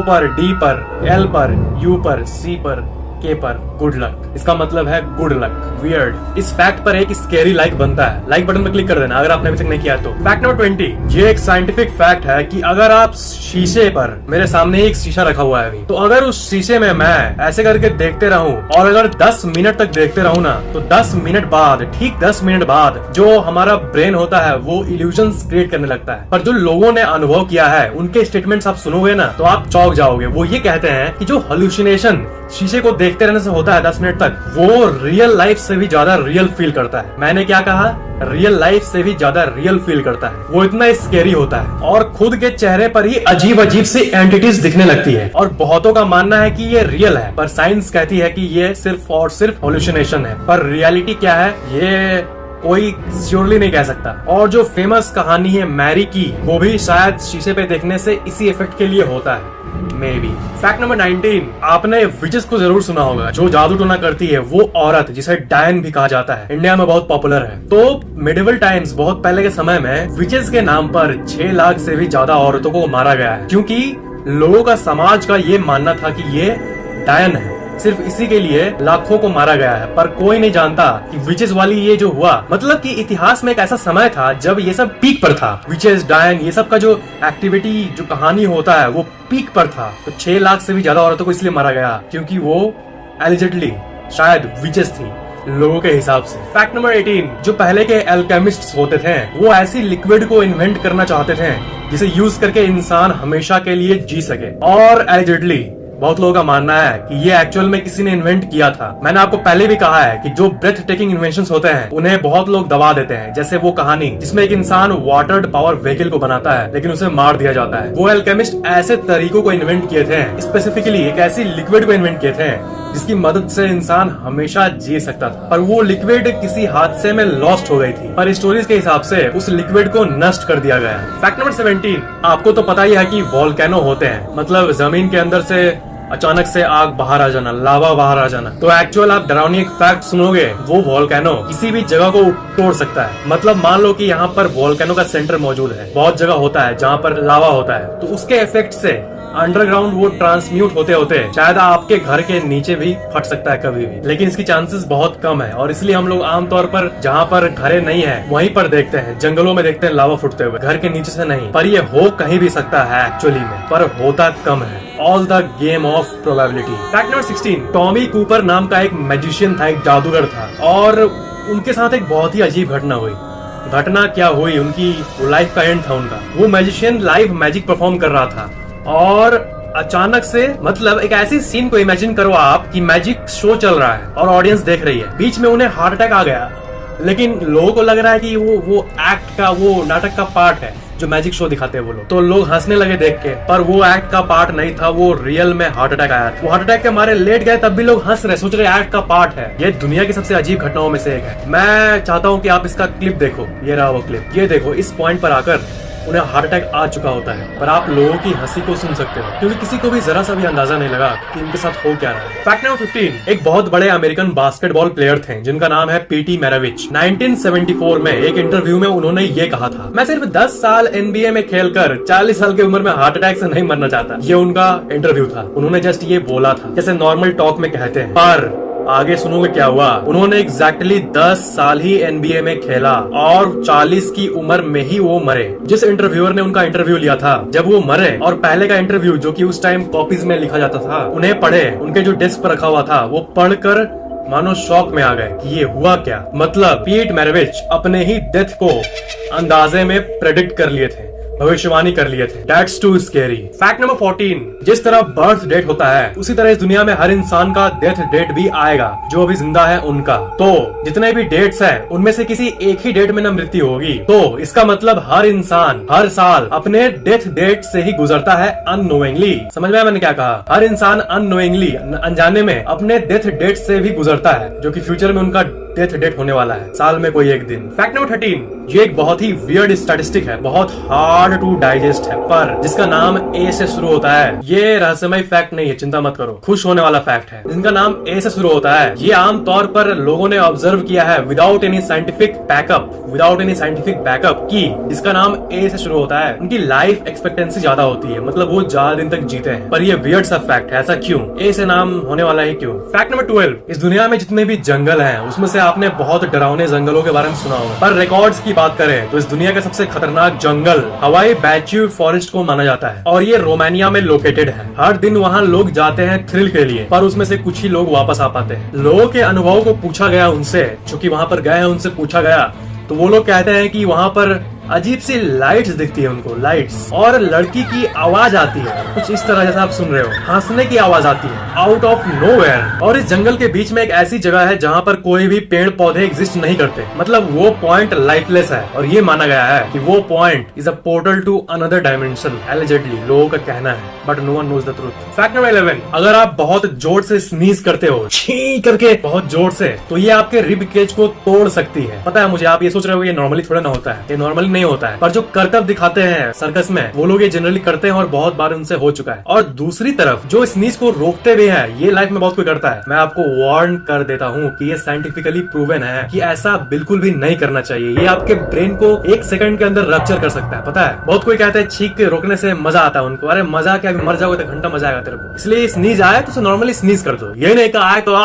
पर, डी पर, एल पर, यू पर, सी पर, के पर, गुड लक। इसका मतलब है गुड लक। वियर्ड। इस फैक्ट पर एक स्कैरी लाइक बनता है, लाइक बटन पर क्लिक कर देना अगर आपने अभी तक नहीं किया तो। फैक्ट नंबर 20, ये एक साइंटिफिक फैक्ट है कि अगर आप शीशे पर, मेरे सामने एक शीशा रखा हुआ है अभी, तो अगर उस शीशे में मैं ऐसे करके देखते रहूं और अगर 10 मिनट तक देखते रहूं ना, तो 10 मिनट बाद, ठीक 10 मिनट बाद जो हमारा ब्रेन होता है वो इल्यूजन्स क्रिएट करने लगता है। पर जो लोगों ने अनुभव किया है उनके स्टेटमेंट्स आप सुनोगे ना तो आप चौंक जाओगे। वो ये कहते हैं कि जो हेलुसिनेशन शीशे को देखते रहने से होता है 10 मिनट तक, वो रियल लाइफ से भी ज्यादा रियल फील करता है। मैंने क्या कहा, रियल लाइफ से भी ज्यादा रियल फील करता है। वो इतना स्केरी होता है और खुद के चेहरे पर ही अजीब अजीब सी एंटिटीज दिखने लगती है और बहुतों का मानना है कि ये रियल है, पर साइंस कहती है कि ये सिर्फ और सिर्फ हॉल्यूसिनेशन है। पर रियलिटी क्या है ये कोई श्योरली नहीं कह सकता। और जो फेमस कहानी है मैरी की, वो भी शायद शीशे पे देखने से इसी इफेक्ट के लिए होता है, मे बी। फैक्ट नंबर 19, आपने विचेस को जरूर सुना होगा, जो जादू टोना करती है वो औरत जिसे डायन भी कहा जाता है, इंडिया में बहुत पॉपुलर है। तो मिडिवल टाइम्स, बहुत पहले के समय में विचेस के नाम पर 6 लाख से भी ज्यादा औरतों को मारा गया है, क्योंकि लोगों का, समाज का ये मानना था कि ये डायन है। सिर्फ इसी के लिए लाखों को मारा गया है, पर कोई नहीं जानता कि विचेस वाली ये जो हुआ, मतलब कि इतिहास में एक ऐसा समय था जब ये सब पीक पर था। विचेस, डायन, ये सब का जो एक्टिविटी, जो कहानी होता है वो पीक पर था। तो 6 लाख से भी ज्यादा औरतों को इसलिए मारा गया क्योंकि वो एलिजिडली शायद विचेस थी लोगों के हिसाब से। फैक्ट नंबर 18, जो पहले के एल्केमिस्ट्स होते थे वो ऐसी लिक्विड को इन्वेंट करना चाहते थे जिसे यूज करके इंसान हमेशा के लिए जी सके, और एलिजिडली बहुत लोगों का मानना है कि ये एक्चुअल में किसी ने इन्वेंट किया था। मैंने आपको पहले भी कहा है कि जो ब्रेथ टेकिंग इन्वेंशंस होते हैं उन्हें बहुत लोग दबा देते हैं, जैसे वो कहानी जिसमें एक इंसान वाटर्ड पावर व्हीकल को बनाता है लेकिन उसे मार दिया जाता है। वो एल्केमिस्ट ऐसे तरीकों को इन्वेंट किए थे, स्पेसिफिकली एक ऐसी लिक्विड को इन्वेंट किए थे जिसकी मदद से इंसान हमेशा जी सकता था, पर वो लिक्विड किसी हादसे में लॉस्ट हो गई थी। पर स्टोरीज के हिसाब से उस लिक्विड को नष्ट कर दिया गया। फैक्ट नंबर 17, आपको तो पता ही है कि वॉल्केनो होते हैं, मतलब जमीन के अंदर से अचानक से आग बाहर आ जाना, लावा बाहर आ जाना। तो एक्चुअल आप डरावनी एक फैक्ट सुनोगे, वो वॉल्केनो किसी भी जगह को तोड़ सकता है। मतलब मान लो कि यहाँ पर वॉल्केनो का सेंटर मौजूद है, बहुत जगह होता है जहाँ पर लावा होता है, तो उसके इफेक्ट से अंडरग्राउंड वो ट्रांसम्यूट होते होते शायद आपके घर के नीचे भी फट सकता है कभी भी, लेकिन इसकी चांसेस बहुत कम है। और इसलिए हम लोग आमतौर पर जहाँ पर घरें नहीं है वहीं पर देखते हैं, जंगलों में देखते हैं लावा फुटते हुए, घर के नीचे से नहीं। पर ये हो कहीं भी सकता है एक्चुअली में, पर होता कम है। All the game of probability. Fact number 16, Tommy Cooper नाम का एक मैजिशियन था, एक जादूगर था, और उनके साथ एक बहुत ही अजीब घटना हुई। घटना क्या हुई, उनकी लाइफ का एंड था उनका। वो मैजिशियन लाइव मैजिक परफॉर्म कर रहा था और अचानक से, मतलब एक ऐसी सीन को इमेजिन करो आप कि मैजिक शो चल रहा है और ऑडियंस देख रही है, बीच में उन्हें हार्ट अटैक आ गया, लेकिन लोगों को लग रहा है कि वो एक्ट का, वो नाटक का पार्ट है जो मैजिक शो दिखाते हैं वो लोग। तो लोग हंसने लगे देख के, पर वो एक्ट का पार्ट नहीं था, वो रियल में हार्ट अटैक आया। वो हार्ट अटैक के मारे लेट गए, तब भी लोग हंस रहे, सोच रहे एक्ट का पार्ट है। ये दुनिया की सबसे अजीब घटनाओं में से एक है। मैं चाहता हूँ कि आप इसका क्लिप देखो, ये रहा वो क्लिप। ये देखो, इस पॉइंट पर आकर उन्हें हार्ट अटैक आ चुका होता है, पर आप लोगों की हंसी को सुन सकते हो क्योंकि किसी को भी जरा सा भी अंदाजा नहीं लगा कि इनके साथ हो क्या रहा है। फैक्ट नंबर 15, एक बहुत बड़े अमेरिकन बास्केटबॉल प्लेयर थे जिनका नाम है पीटी मैराविच। 1974 में एक इंटरव्यू में उन्होंने ये कहा था, मैं सिर्फ 10 साल NBA में खेलकर 40 साल की उम्र में हार्ट अटैक से नहीं मरना चाहता। ये उनका इंटरव्यू था, उन्होंने जस्ट ये बोला था जैसे नॉर्मल टॉक में कहते हैं। पर आगे सुनोगे क्या हुआ। उन्होंने एग्जैक्टली 10 साल ही NBA में खेला और 40 की उम्र में ही वो मरे। जिस इंटरव्यूअर ने उनका इंटरव्यू लिया था, जब वो मरे और पहले का इंटरव्यू जो कि उस टाइम कॉपीज में लिखा जाता था, उन्हें पढ़े, उनके जो डेस्क पर रखा हुआ था वो पढ़कर मानो शॉक में आ गए कि ये हुआ क्या। मतलब पीट मैराविच अपने ही डेथ को अंदाजे में प्रेडिक्ट कर लिए थे, भविष्यवाणी कर लिए थे। That's too scary। Fact number 14, जिस तरह बर्थ डेट होता है उसी तरह इस दुनिया में हर इंसान का डेथ डेट भी आएगा, जो अभी जिंदा है उनका। तो जितने भी डेट्स हैं उनमें से किसी एक ही डेट में न मृत्यु होगी, तो इसका मतलब हर इंसान हर साल अपने डेथ डेट से ही गुजरता है अननोइंगली। समझ में आया मैंने क्या कहा? हर इंसान अननोइंगली, अनजाने में अपने डेथ डेट से भी गुजरता है, जो कि फ्यूचर में उनका डेथ डेट होने वाला है, साल में कोई एक दिन। फैक्ट नंबर 13, ये एक बहुत ही वियर्ड स्टैटिस्टिक है, बहुत हार्ड टू डाइजेस्ट है, पर जिसका नाम ए से शुरू होता है। ये रहस्यमय फैक्ट नहीं है, चिंता मत करो, खुश होने वाला फैक्ट है। जिनका नाम ए से शुरू होता है, ये आमतौर पर लोगों ने ऑब्जर्व किया है विदाउट एनी साइंटिफिक बैकअप की जिसका नाम ए से शुरू होता है, उनकी लाइफ एक्सपेक्टेंसी ज्यादा होती है, मतलब वो ज्यादा दिन तक जीते हैं। पर ये वियर्ड सा फैक्ट है, ऐसा क्यों? ए से नाम होने वाला है क्यों? फैक्ट नंबर 12, इस दुनिया में जितने भी जंगल हैं उसमें से आपने बहुत डरावने जंगलों के बारे में सुना होगा, पर रिकॉर्ड्स की बात करें तो इस दुनिया का सबसे खतरनाक जंगल हवाई बैच्यू फॉरेस्ट को माना जाता है और ये रोमानिया में लोकेटेड है। हर दिन वहाँ लोग जाते हैं थ्रिल के लिए, पर उसमें से कुछ ही लोग वापस आ पाते हैं। लोगों के अनुभव को पूछा गया उनसे, जो कि वहाँ पर गए हैं, उनसे पूछा गया तो वो लोग कहते हैं कि वहाँ पर अजीब सी लाइट्स दिखती है उनको, लाइट्स, और लड़की की आवाज आती है कुछ इस तरह जैसा आप सुन रहे हो, हंसने की आवाज आती है आउट ऑफ नोवेयर। और इस जंगल के बीच में एक ऐसी जगह है जहाँ पर कोई भी पेड़ पौधे एग्जिस्ट नहीं करते, मतलब वो पॉइंट लाइफलेस है और ये माना गया है कि वो point is a portal to another dimension, allegedly, लोगों का कहना है, but no one knows the truth. Fact number 11, अगर आप बहुत जोर से स्नीज करते हो, छी करके बहुत जोर से, तो ये आपके रिब केज को तोड़ सकती है। पता है मुझे, आप ये सोच रहे हो ये नॉर्मली थोड़ा ना होता है, ये नॉर्मली नहीं होता है, पर जो करतब दिखाते हैं सर्कस में वो लोग ये जनरली करते हैं और बहुत बार उनसे हो चुका है। और दूसरी तरफ जो स्नीज को रोकते भी है, ये लाइफ में बहुत कोई करता है। मैं आपको वार्न कर देता हूँ कि ये साइंटिफिकली प्रूवन है कि ऐसा बिल्कुल भी नहीं करना चाहिए। ये आपके ब्रेन को 1 सेकंड के अंदर रप्चर कर सकता है। पता है, बहुत कोई कहते हैं छींक के रोकने से मजा आता है उनको। अरे मजा क्या, मर जाओगे तो घंटा मजा आएगा तेरे को। इसलिए स्नीज आए तो नॉर्मली स्नीज कर दो, ये नहीं कहा आए तो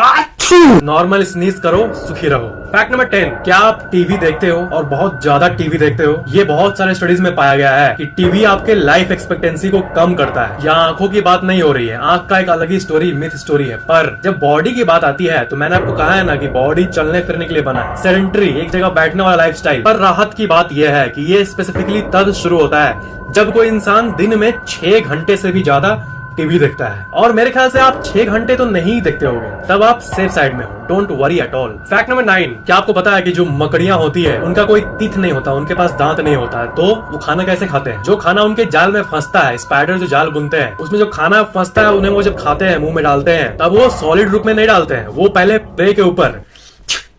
नॉर्मल स्नीज करो, सुखी रहो। फैक्ट नंबर 10, क्या आप टीवी देखते हो और बहुत ज्यादा टीवी देखते हो? ये बहुत सारे स्टडीज में पाया गया है कि टीवी आपके लाइफ एक्सपेक्टेंसी को कम करता है। यहाँ आंखों की बात नहीं हो रही है, आंख का एक अलग ही स्टोरी, मिथ स्टोरी है, पर जब बॉडी की बात आती है तो मैंने आपको कहा है ना कि बॉडी चलने फिरने के लिए बना है, सेडेंटरी, एक जगह बैठने वाला लाइफस्टाइल। पर राहत की बात यह है कि ये स्पेसिफिकली तब शुरू होता है जब कोई इंसान दिन में 6 घंटे से भी ज्यादा टीवी देखता है। और मेरे ख्याल से आप 6 घंटे तो नहीं देखते होंगे, तब आप सेफ साइड में हो। Don't worry at all. Fact number 9, क्या आपको पता है कि जो मकड़ियां होती है उनका कोई तीथ नहीं होता, उनके पास दांत नहीं होता है, तो वो खाना कैसे खाते हैं? जो खाना उनके जाल में फंसता है, स्पाइडर जो जाल बुनते हैं उसमें जो खाना फंसता है उन्हें वो जब खाते हैं, मुंह में डालते हैं, तब वो सॉलिड रूप में नहीं डालते हैं, वो पहले प्रे के ऊपर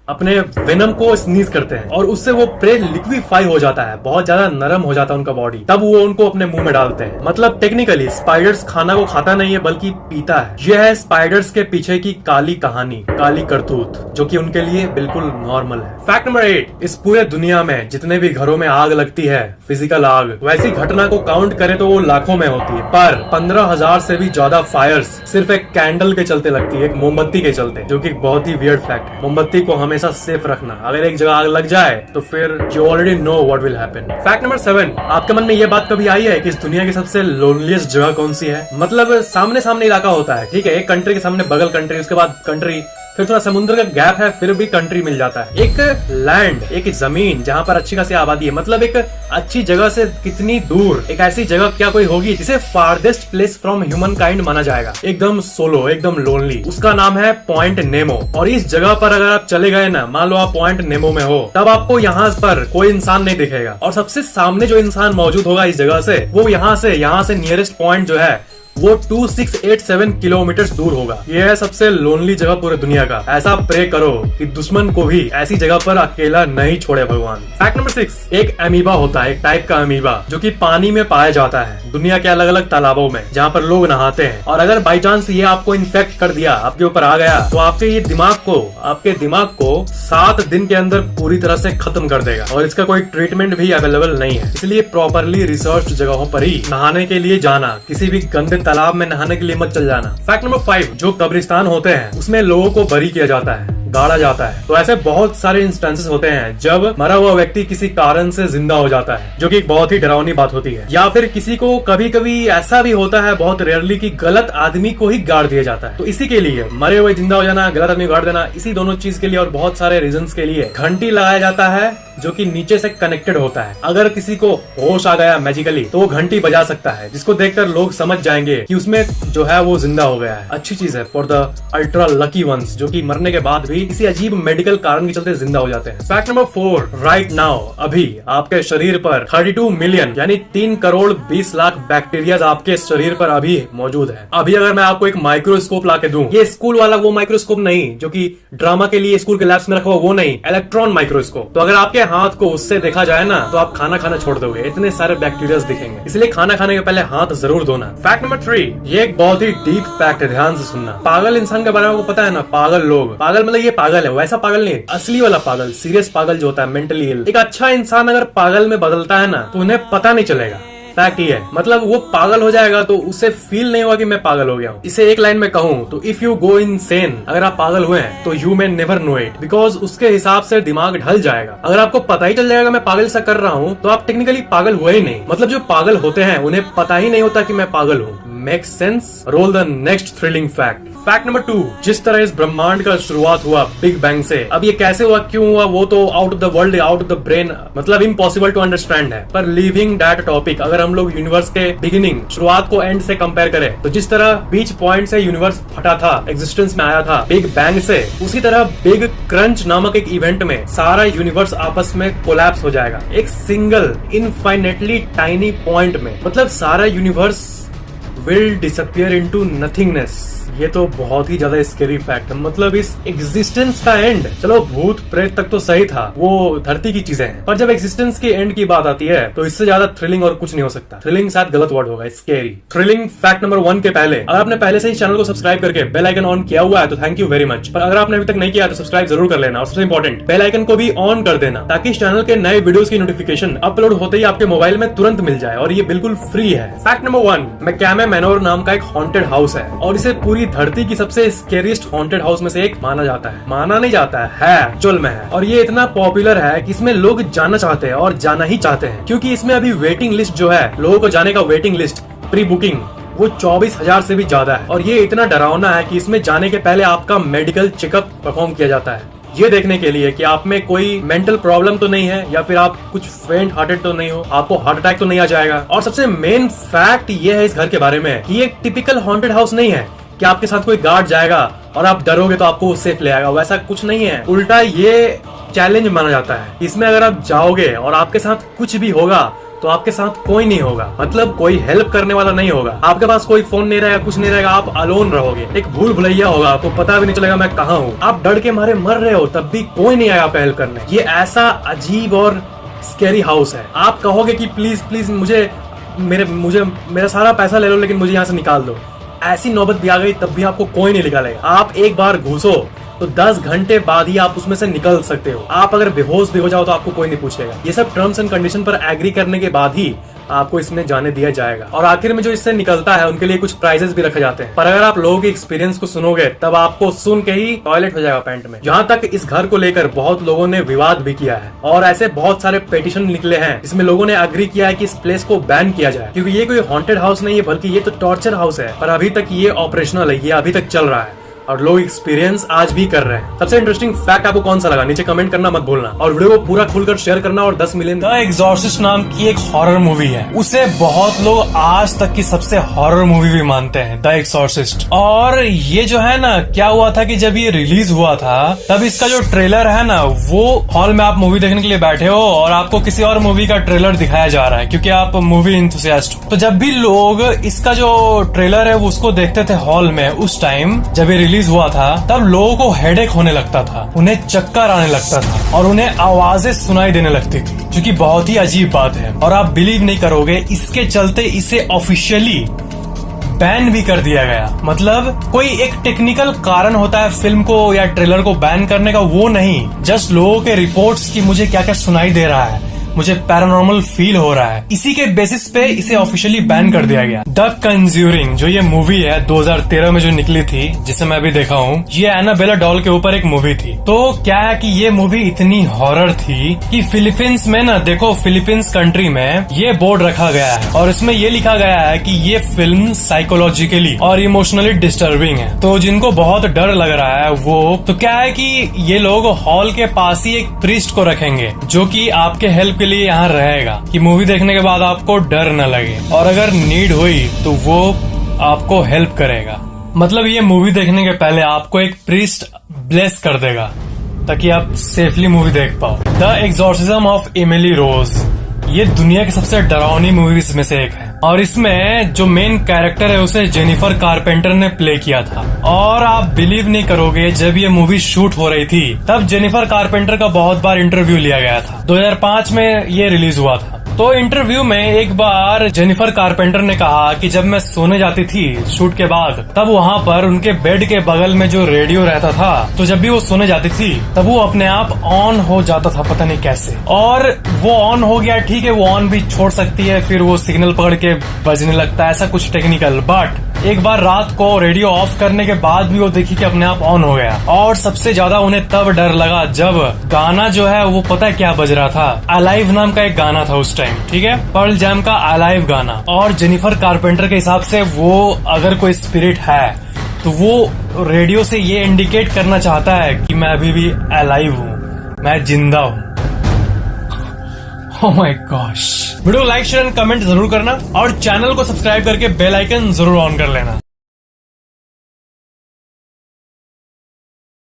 अपने वेनम को स्नीज करते हैं और उससे वो प्रे लिक्विफाई हो जाता है, बहुत ज्यादा नरम हो जाता है उनका बॉडी, तब वो उनको अपने मुंह में डालते हैं। मतलब टेक्निकली स्पाइडर्स खाना को खाता नहीं है बल्कि पीता है। यह है स्पाइडर्स के पीछे की काली कहानी, काली करतूत, जो कि उनके लिए बिल्कुल नॉर्मल है। फैक्ट नंबर 8, इस पूरे दुनिया में जितने भी घरों में आग लगती है, फिजिकल आग, वैसी घटना को काउंट करें तो वो लाखों में होती है, पर 15,000 से भी ज्यादा फायर्स सिर्फ एक कैंडल के चलते लगती है, एक मोमबत्ती के चलते, जो कि बहुत ही वियर्ड फैक्ट है। मोमबत्ती को हमेशा सेफ रखना, अगर एक जगह आग लग जाए तो फिर you already know what will happen. Fact number 7, आपके मन में ये बात कभी आई है कि इस दुनिया की सबसे लोनलीस्ट जगह कौन सी है? मतलब सामने सामने इलाका होता है, ठीक है, एक कंट्री के सामने बगल कंट्री, उसके बाद कंट्री, फिर थोड़ा समुद्र का गैप है, फिर भी कंट्री मिल जाता है। एक लैंड, एक जमीन जहाँ पर अच्छी खासी आबादी है, मतलब एक अच्छी जगह से कितनी दूर एक ऐसी जगह क्या कोई होगी जिसे farthest place from human kind माना जाएगा, एकदम सोलो, एकदम लोनली। उसका नाम है पॉइंट नेमो। और इस जगह पर अगर आप चले गए ना, मान लो आप पॉइंट नेमो में हो, तब आपको यहाँ पर कोई इंसान नहीं दिखेगा और सबसे सामने जो इंसान मौजूद होगा इस जगह से, वो यहाँ से नियरेस्ट पॉइंट जो है वो 2687 किलोमीटर दूर होगा। ये है सबसे लोनली जगह पूरे दुनिया का। ऐसा प्रे करो कि दुश्मन को भी ऐसी जगह पर अकेला नहीं छोड़े भगवान। फैक्ट नंबर 6, एक अमीबा होता है, एक टाइप का अमीबा, जो कि पानी में पाया जाता है दुनिया के अलग अलग तालाबों में जहाँ पर लोग नहाते हैं। और अगर बाई चांस ये आपको इन्फेक्ट कर दिया, आपके ऊपर आ गया, तो आपके दिमाग को 7 दिन के अंदर पूरी तरह से खत्म कर देगा और इसका कोई ट्रीटमेंट भी अवेलेबल नहीं है। इसलिए प्रॉपरली रिसर्च जगहों पर ही नहाने के लिए जाना, किसी भी गंदे तालाब में नहाने के लिए मत चल जाना। फैक्ट नंबर 5, जो कब्रिस्तान होते हैं उसमें लोगों को बरी किया जाता है, गाड़ा जाता है। तो ऐसे बहुत सारे इंस्टेंसेस होते हैं जब मरा हुआ व्यक्ति किसी कारण से जिंदा हो जाता है, जो कि एक बहुत ही डरावनी बात होती है। या फिर किसी को कभी कभी ऐसा भी होता है, बहुत रेयरली, कि गलत आदमी को ही गाड़ दिया जाता है। तो इसी के लिए मरे हुए जिंदा हो जाना, गलत आदमी गाड़ देना, इसी दोनों चीज के लिए और बहुत सारे रीजंस के लिए घंटी लगाया जाता है जो कि नीचे से कनेक्टेड होता है। अगर किसी को होश आ गया मैजिकली तो वो घंटी बजा सकता है, जिसको देखकर लोग समझ जाएंगे कि उसमें जो है वो जिंदा हो गया है। अच्छी चीज है for the ultra lucky ones, जो कि मरने के बाद भी किसी अजीब मेडिकल कारण के चलते जिंदा हो जाते हैं। फैक्ट नंबर 4, राइट नाउ, अभी आपके शरीर पर 32 मिलियन यानी 3 करोड़ 20 लाख बैक्टीरिया आपके शरीर पर अभी मौजूद है। अभी अगर मैं आपको एक माइक्रोस्कोप ला के दूं, ये स्कूल वाला वो माइक्रोस्कोप नहीं जो कि ड्रामा के लिए स्कूल के लैब्स में रखा हुआ, वो नहीं, इलेक्ट्रॉन माइक्रोस्कोप, तो अगर आपके हाथ को उससे देखा जाए ना तो आप खाना खाना छोड़ दोगे, इतने सारे बैक्टीरिया दिखेंगे। इसलिए खाना खाने के पहले हाथ जरूर धोना। फैक्ट नंबर 3, ये एक बहुत ही डीप फैक्ट है, ध्यान से सुनना। पागल इंसान के बारे में आपको पता है ना, पागल लोग, पागल मतलब ये पागल है, वैसा पागल नहीं, असली वाला पागल, सीरियस पागल जो होता है, मेंटली इल। एक अच्छा इंसान अगर पागल में बदलता है ना तो उन्हें पता नहीं चलेगा। फैक्ट ये है, मतलब वो पागल हो जाएगा तो उसे फील नहीं होगा कि मैं पागल हो गया हूँ। इसे एक लाइन में कहूँ तो इफ यू गो इनसेन, अगर आप पागल हुए हैं तो you may never know it, because उसके हिसाब से दिमाग ढल जाएगा। अगर आपको पता ही चल जाएगा मैं पागल सा कर रहा हूँ तो आप टेक्निकली पागल हुए ही नहीं। मतलब जो पागल होते हैं उन्हें पता ही नहीं होता कि मैं पागल हूँ। Make sense, roll the next thrilling fact. Fact number 2, जिस तरह इस ब्रह्मांड का शुरुआत हुआ बिग बैंग से, अब ये कैसे हुआ, क्यों हुआ, वो तो out of the world, out of the brain, मतलब इम्पॉसिबल टू अंडरस्टैंड है। पर लिविंग दैट टॉपिक, अगर हम लोग यूनिवर्स के बिगिनिंग, शुरुआत को एंड से कंपेयर करें, तो जिस तरह बीच पॉइंट से यूनिवर्स फटा था, एग्जिस्टेंस में आया था बिग बैंग से, उसी तरह बिग क्रंच नामक एक इवेंट में सारा यूनिवर्स आपस में कोलैप्स हो जाएगा, एक सिंगल इनफाइनेटली टाइनी पॉइंट में। मतलब सारा universe will disappear into nothingness. ये तो बहुत ही ज्यादा स्केरी फैक्ट है। मतलब इस एग्जिस्टेंस का एंड, चलो भूत प्रेत तक तो सही था, वो धरती की चीजें हैं, पर जब एग्जिस्टेंस के एंड की बात आती है तो इससे ज्यादा थ्रिलिंग और कुछ नहीं हो सकता। थ्रिलिंग शायद गलत वर्ड होगा, स्केरी। थ्रिलिंग फैक्ट नंबर 1 के पहले, अगर आपने पहले से ही चैनल को सब्सक्राइब करके बेल आइकन ऑन किया हुआ है तो थैंक यू वेरी मच, पर अगर आपने अभी तक नहीं किया तो सब्सक्राइब जरूर कर लेना, और सबसे इंपॉर्टेंट बेल आइकन को भी ऑन कर देना, ताकि इस चैनल के नए वीडियोस की नोटिफिकेशन अपलोड होते ही आपके मोबाइल में तुरंत मिल जाए, और ये बिल्कुल फ्री है। फैक्ट नंबर 1, मैकामे मैनोर नाम का एक हॉन्टेड हाउस है, और इसे पूरी धरती की सबसे स्केरियस्ट हॉन्टेड हाउस में से एक माना जाता है। माना नहीं जाता है एक्चुअल में है, और ये इतना पॉपुलर है कि इसमें लोग जाना चाहते हैं और जाना ही चाहते हैं, क्योंकि इसमें अभी वेटिंग लिस्ट जो है, लोगों को जाने का वेटिंग लिस्ट, प्री बुकिंग, वो 24,000 से भी ज्यादा है। और ये इतना डरावना है कि इसमें जाने के पहले आपका मेडिकल चेकअप परफॉर्म किया जाता है, ये देखने के लिए कि आप में कोई मेंटल प्रॉब्लम तो नहीं है, या फिर आप कुछ फेंट हार्टेड तो नहीं हो, आपको हार्ट अटैक तो नहीं आ जाएगा। और सबसे मेन फैक्ट ये है इस घर के बारे में कि ये एक टिपिकल हॉन्टेड हाउस नहीं है कि आपके साथ कोई गार्ड जाएगा और आप डरोगे तो आपको सेफ ले आएगा, वैसा कुछ नहीं है। उल्टा ये चैलेंज माना जाता है। इसमें अगर आप जाओगे और आपके साथ कुछ भी होगा तो आपके साथ कोई नहीं होगा, मतलब कोई हेल्प करने वाला नहीं होगा, आपके पास कोई फोन नहीं रहेगा, कुछ नहीं रहेगा, आप अलोन रहोगे, एक भूल भुलैया होगा, आपको पता भी नहीं चलेगा मैं कहाँ हूँ, आप डर के मारे मर रहे हो तब भी कोई नहीं आएगा आपको हेल्प करने। ये ऐसा अजीब और स्कैरी हाउस है। आप कहोगे कि प्लीज प्लीज मुझे मेरा सारा पैसा ले लो, लेकिन मुझे यहाँ से निकाल दो, ऐसी नौबत भी आ गई तब भी आपको कोई नहीं निकालेगा। आप एक बार घुसो तो 10 घंटे बाद ही आप उसमें से निकल सकते हो। आप अगर बेहोश भी हो जाओ तो आपको कोई नहीं पूछेगा। ये सब टर्म्स एंड कंडीशन पर एग्री करने के बाद ही आपको इसमें जाने दिया जाएगा, और आखिर में जो इससे निकलता है उनके लिए कुछ प्राइजेस भी रखे जाते हैं। पर अगर आप लोगों के एक्सपीरियंस को सुनोगे तब आपको सुन के ही टॉयलेट हो जाएगा पैंट में। जहाँ तक इस घर को लेकर बहुत लोगों ने विवाद भी किया है, और ऐसे बहुत सारे पेटिशन निकले हैं जिसमें लोगों ने अग्री किया है कि इस प्लेस को बैन किया जाए, क्योंकि ये कोई हॉन्टेड हाउस नहीं है, बल्कि ये तो टॉर्चर हाउस है। पर अभी तक ये ऑपरेशनल है, ये अभी तक चल रहा है और लोग एक्सपीरियंस आज भी कर रहे हैं। सबसे इंटरेस्टिंग फैक्ट आपको कौन सा लगा, नीचे कमेंट करना मत भूलना, और वीडियो को पूरा खुलकर शेयर करना, और 10 मिलियन। द एग्जॉर्सिस्ट नाम की एक हॉरर मूवी है, उसे बहुत लोग आज तक की सबसे हॉरर मूवी भी मानते हैं, द एग्जॉर्सिस्ट। और ये जो है ना, क्या हुआ था कि जब ये रिलीज हुआ था तब इसका जो ट्रेलर है ना, वो हॉल में आप मूवी देखने के लिए बैठे हो और आपको किसी और मूवी का ट्रेलर दिखाया जा रहा है, क्योंकि आप मूवी इंथुसियास्ट हो। तो जब भी लोग इसका जो ट्रेलर है वो उसको देखते थे हॉल में, उस टाइम जब ये रिलीज हुआ था तब लोगों को हेडेक होने लगता था, उन्हें चक्कर आने लगता था, और उन्हें आवाजें सुनाई देने लगती थी, जो कि बहुत ही अजीब बात है। और आप बिलीव नहीं करोगे, इसके चलते इसे ऑफिशियली बैन भी कर दिया गया। मतलब कोई एक टेक्निकल कारण होता है फिल्म को या ट्रेलर को बैन करने का, वो नहीं, जस्ट लोगों के रिपोर्ट्स की मुझे क्या क्या सुनाई दे रहा है, मुझे पैरानॉर्मल फील हो रहा है, इसी के बेसिस पे इसे ऑफिशियली बैन कर दिया गया। द कंज्यूरिंग जो ये मूवी है 2013 में जो निकली थी, जिसे मैं अभी देखा हूँ, ये एनाबेला डॉल के ऊपर एक मूवी थी। तो क्या है कि ये मूवी इतनी हॉरर थी कि फिलीपींस में ना, देखो फिलीपींस कंट्री में ये बोर्ड रखा गया है और इसमें ये लिखा गया है कि ये फिल्म साइकोलॉजिकली और इमोशनली डिस्टर्बिंग है। तो जिनको बहुत डर लग रहा है वो, तो क्या है कि ये लोग हॉल के पास ही एक प्रीस्ट को रखेंगे जो कि आपके हेल्प लिए यहाँ रहेगा, कि मूवी देखने के बाद आपको डर न लगे, और अगर नीड हुई तो वो आपको हेल्प करेगा। मतलब ये मूवी देखने के पहले आपको एक प्रीस्ट ब्लेस कर देगा ताकि आप सेफली मूवी देख पाओ। The exorcism of Emily Rose, ये दुनिया की सबसे डरावनी मूवीज में से एक है, और इसमें जो मेन कैरेक्टर है उसे जेनिफर कारपेंटर ने प्ले किया था। और आप बिलीव नहीं करोगे, जब ये मूवी शूट हो रही थी तब जेनिफर कारपेंटर का बहुत बार इंटरव्यू लिया गया था। 2005 में ये रिलीज हुआ था। तो इंटरव्यू में एक बार जेनिफर कारपेंटर ने कहा कि जब मैं सोने जाती थी शूट के बाद, तब वहाँ पर उनके बेड के बगल में जो रेडियो रहता था, तो जब भी वो सोने जाती थी तब वो अपने आप ऑन हो जाता था, पता नहीं कैसे। और वो ऑन हो गया, ठीक है, वो ऑन भी छोड़ सकती है, फिर वो सिग्नल पकड़ के बजने लगता है, ऐसा कुछ टेक्निकल। बट एक बार रात को रेडियो ऑफ करने के बाद भी वो देखी कि अपने आप ऑन हो गया। और सबसे ज्यादा उन्हें तब डर लगा जब गाना जो है वो पता है क्या बज रहा था, अलाइव नाम का एक गाना था उस टाइम, ठीक है, पर्ल जैम का अलाइव गाना। और जेनिफर कारपेंटर के हिसाब से वो अगर कोई स्पिरिट है तो वो रेडियो से ये इंडिकेट करना चाहता है कि मैं अभी भी अलाइव हूँ, मैं जिंदा हूँ। Oh my gosh! Video like share and comment जरूर करना और चैनल को सब्सक्राइब करके बेल आइकन जरूर ऑन कर लेना।